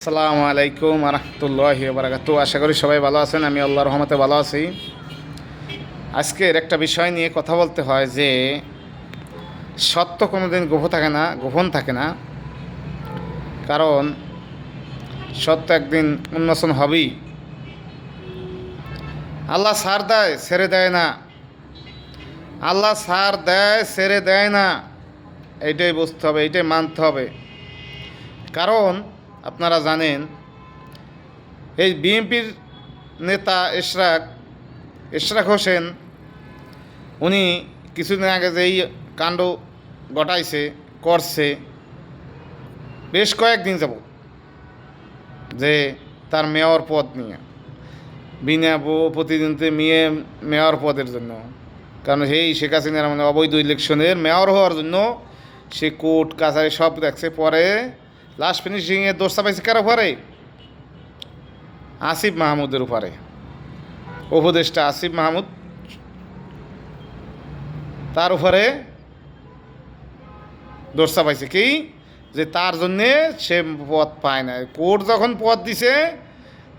আসসালামু আলাইকুম রহমতুল্লাহি ওয়া বারাকাতুহু। আশা করি সবাই ভালো আছেন। আমি আল্লাহর রহমতে ভালো আছি। আজকের একটা বিষয় নিয়ে কথা বলতে হয় যে সত্য কোনোদিন গোপন থাকে না। কারণ সত্য একদিন উন্মোচন হবেই। আল্লাহ ছাড় দেয় ছেড়ে দেয় না, আল্লাহ ছাড় দেয় ছেড়ে দেয় না। এইটাই বুঝতে হবে, এইটাই মানতে হবে। কারণ আপনারা জানেন এই বিএনপির নেতা ইশরাক হোসেন, উনি কিছুদিন আগে যেই কাণ্ড করছে বেশ কয়েকদিন যাব যে তার মেয়র পদ নিয়ে বিনা প্রতিদ্বন্দ্বিতা মেয়র পদের জন্য, কারণ সেই শেখ হাসিনার মানে অবৈধ ইলেকশনের মেয়র হওয়ার জন্য সে কোর্ট কাছারি সব দেখছে। পরে লাস্ট ফিনিশিংয়ে দোষটা পাইছে কার উপরে? আসিফ মাহমুদের উপরে। উপদেষ্টা আসিফ মাহমুদ, তার উপরে দোষটা পাইছে কি যে তার জন্যে সে পদ পায় না। কোর্ট যখন পদ দিছে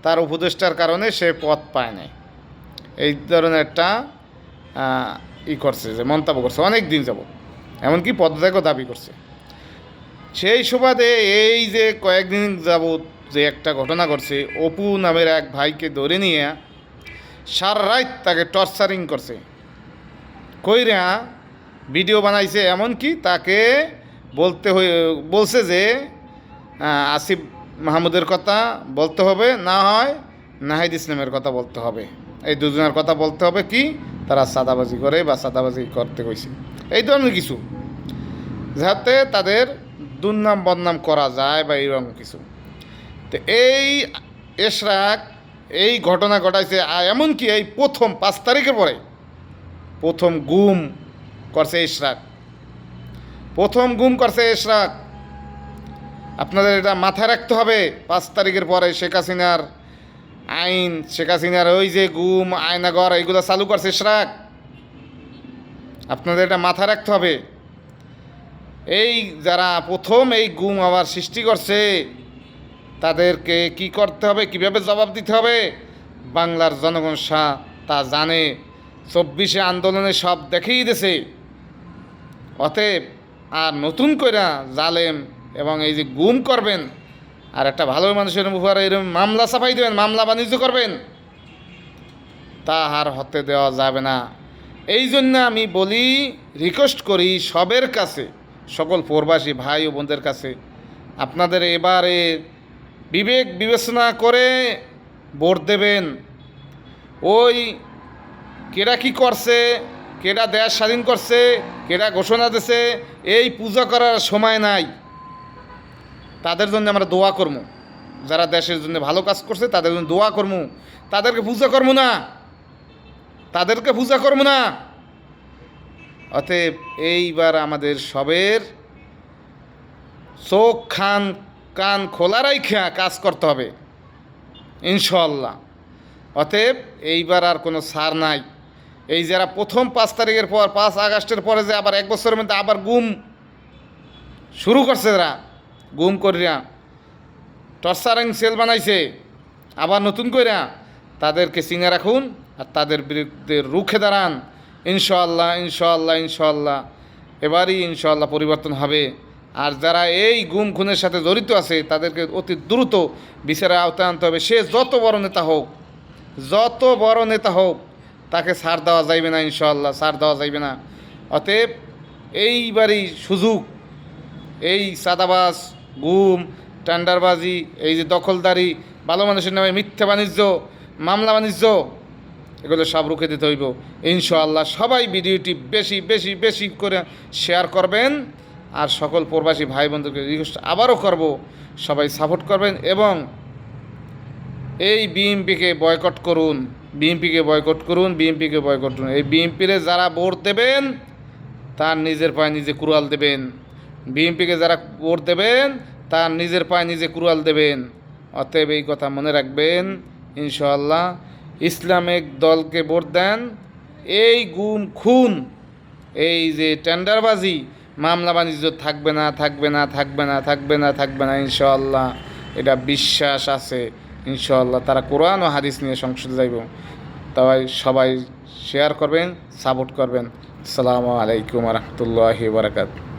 তার উপদেষ্টার কারণে সে পদ পায় নাই। এই ধরনের একটা করছে, যে মন্তব্য করছে অনেক দিন যাব, এমনকি পদত্যাগও দাবি করছে। সেই সুবাদে এই যে কয়েকদিন যাবৎ যে একটা ঘটনা ঘটছে, অপু নামের এক ভাইকে ধরে নিয়ে সারা রাত তাকে টর্চারিং করছে, কইরা ভিডিও বানাইছে। এমনকি তাকে বলছে যে আসিফ মাহমুদের কথা বলতে হবে, না হয় নাহিদ ইসলামের কথা বলতে হবে। এই দুজনের কথা বলতে হবে, কি তারা সাদাবাজি করে বা সাদাবাজি করতে কইছে, এই ধরনের কিছু, যাতে তাদের দুর্নাম বদনাম করা যায় বা এইরকম কিছু। তো এই ইশরাক এই ঘটনা ঘটাইছে। এমনকি এই প্রথম 5 তারিখের পরে প্রথম গুম করছে ইশরাক। আপনাদের এটা মাথায় রাখতে হবে। 5 তারিখের পরে শেখ হাসিনার ওই যে গুম আয়নাগর এইগুলো চালু করছে ইশরাক। আপনাদের এটা মাথায় রাখতে হবে। এই যারা প্রথম এই গুম আবার সৃষ্টি করছে তাদেরকে কি করতে হবে, কিভাবে জবাব দিতে হবে, বাংলার জনগণ তা জানে। 24শে আন্দোলনে সব দেখিয়ে দিয়েছে। অতএব আর নতুন করে জালেম এবং এই যে গুম করবেন আর একটা ভালো মানুষের উপরে এরকম মামলা চাপাই দেবেন, মামলা বাণিজ্য করবেন, তা আর হতে দেওয়া যাবে না। এই জন্য আমি বলি, রিকোয়েস্ট করি সবের কাছে, সকল প্রবাসী ভাই ও বোনদের কাছে, আপনাদের এবারে বিবেক বিবেচনা করে ভোট দেবেন। ওই কেডা কি করছে, কেডা দেশ স্বাধীন করছে, কেডা ঘোষণা দিছে, এই পূজা করার সময় নাই। তাদের জন্য আমরা দোয়া করবো, যারা দেশের জন্য ভালো কাজ করছে তাদের জন্য দোয়া করবো। তাদেরকে পূজা করবো না। অতএব এইবার আমাদের সবের চোখ কান খোলা রাইখা কাজ করতে হবে ইনশাল্লাহ। অতএব এইবার আর কোনো ছাড় নাই। এই যারা প্রথম 5 তারিখের পর 5 আগস্টের পরে যে আবার 1 বছরের মধ্যে আবার গুম শুরু করছে, যারা গুম করিয়া টর্চারিং সেল বানাইছে আবার নতুন কইরা, তাদেরকে চিনে রাখুন আর তাদের বিরুদ্ধে রুখে দাঁড়ান। ইনশাল্লাহ এবারই ইনশাল্লাহ পরিবর্তন হবে। আর যারা এই গুম খুনের সাথে জড়িত আছে তাদেরকে অতি দ্রুত বিচারের আওতায় আনতে হবে। সে যত বড় নেতা হোক তাকে ছাড় দেওয়া যাইবে না, ইনশাল্লাহ ছাড় দেওয়া যাইবে না। অতএব এইবারই সুযোগ, এই সাদাবাজ, গুম, টেন্ডারবাজি, এই যে দখলদারি, ভালো মানুষের নামে মিথ্যা বাণিজ্য, মামলা বাণিজ্য, এগুলো সব রুখে দিতে হইব ইনশাআল্লাহ। সবাই ভিডিওটি বেশি করে শেয়ার করবেন। আর সকল প্রবাসী ভাই বোনদেরকে রিকোয়েস্ট আবারও করব, সবাই সাপোর্ট করবেন এবং এই বিএনপিকে বয়কট করুন। এই বিএনপিরে যারা ভোট দেবেন তার নিজের পায়ে নিজে কুড়াল দেবেন। বিএনপিকে যারা ভোট দেবেন তার নিজের পায়ে নিজে কুড়াল দেবেন। অতএব এই কথা মনে রাখবেন ইনশাআল্লাহ। ইসলামিক দলকে ভোট দেন। এই গুম খুন, এই যে টেন্ডারবাজি, মামলা বাণিজ্য থাকবে না ইনশাআল্লাহ। এটা বিশ্বাস আছে ইনশাআল্লাহ তারা কোরআন ও হাদিস নিয়ে সংসদে যাইব। তাই সবাই শেয়ার করবেন, সাপোর্ট করবেন। আসসালামু আলাইকুম রহমতুল্লাহি বারাকাতুহু।